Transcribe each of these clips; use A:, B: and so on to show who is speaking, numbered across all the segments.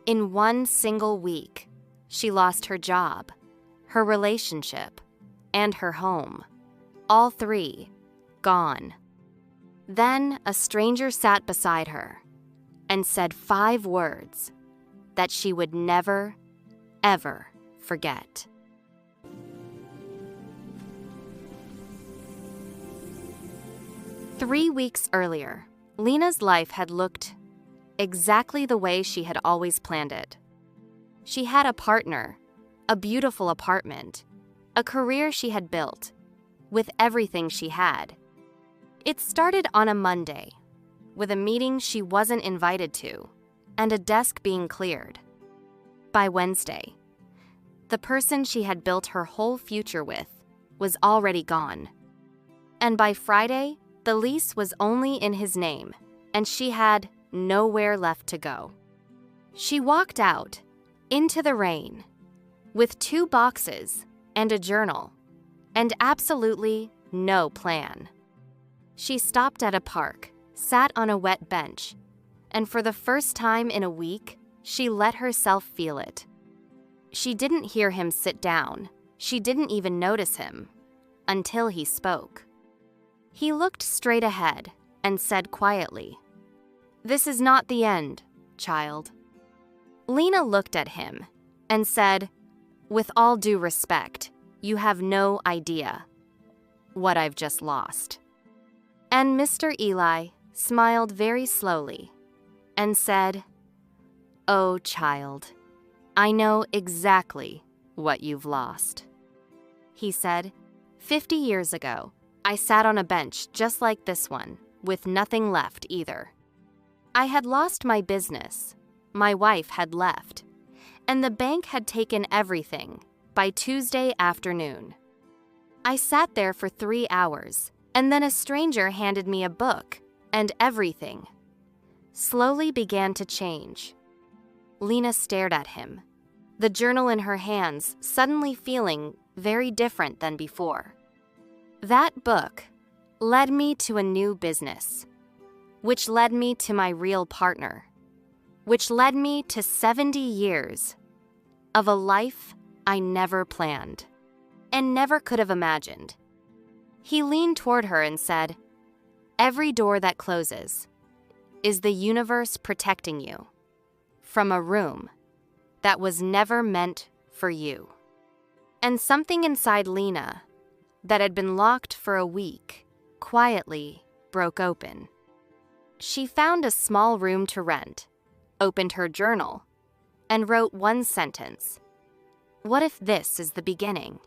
A: In one single week, she lost her job, her relationship, and her home. All three gone. Then a stranger sat beside her and said 5 words that she would never, ever forget. Three weeks earlier, Lena's life had looked exactly the way she had always planned it. She had a partner, a beautiful apartment, a career she had built, with everything she had. It started on a Monday, with a meeting she wasn't invited to, and a desk being cleared. By Wednesday, the person she had built her whole future with was already gone. And by Friday, the lease was only in his name, and she had nowhere left to go. She walked out into the rain with 2 boxes and a journal, and absolutely no plan. She stopped at a park, sat on a wet bench, and for the first time in a week, she let herself feel it. She didn't hear him sit down. She didn't even notice him until he spoke. He looked straight ahead and said quietly, "This is not the end, child." Lena looked at him and said, "With all due respect, you have no idea what I've just lost." And Mr. Eli smiled very slowly and said, "Oh, child, I know exactly what you've lost." He said, 50 years ago, I sat on a bench just like this one, with nothing left either. I had lost my business, my wife had left, and the bank had taken everything by Tuesday afternoon. I sat there for 3 hours, and then a stranger handed me a book, and everything slowly began to change. Lena stared at him, the journal in her hands suddenly feeling very different than before. That book led me to a new business, which led me to my real partner, which led me to 70 years of a life I never planned and never could have imagined. He leaned toward her and said, "Every door that closes is the universe protecting you from a room that was never meant for you." And something inside Lena that had been locked for a week quietly broke open. She found a small room to rent, opened her journal, and wrote one sentence. What if this is the beginning?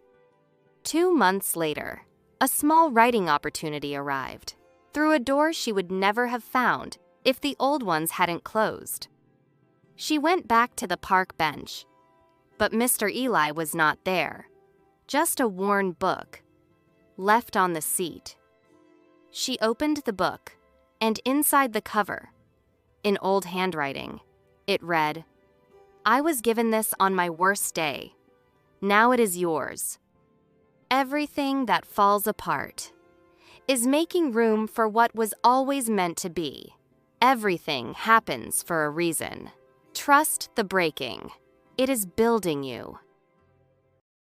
A: 2 months later, a small writing opportunity arrived, through a door she would never have found if the old ones hadn't closed. She went back to the park bench, but Mr. Eli was not there, just a worn book left on the seat. She opened the book, and inside the cover, in old handwriting, it read, "I was given this on my worst day. Now it is yours. Everything that falls apart is making room for what was always meant to be. Everything happens for a reason. Trust the breaking. It is building you."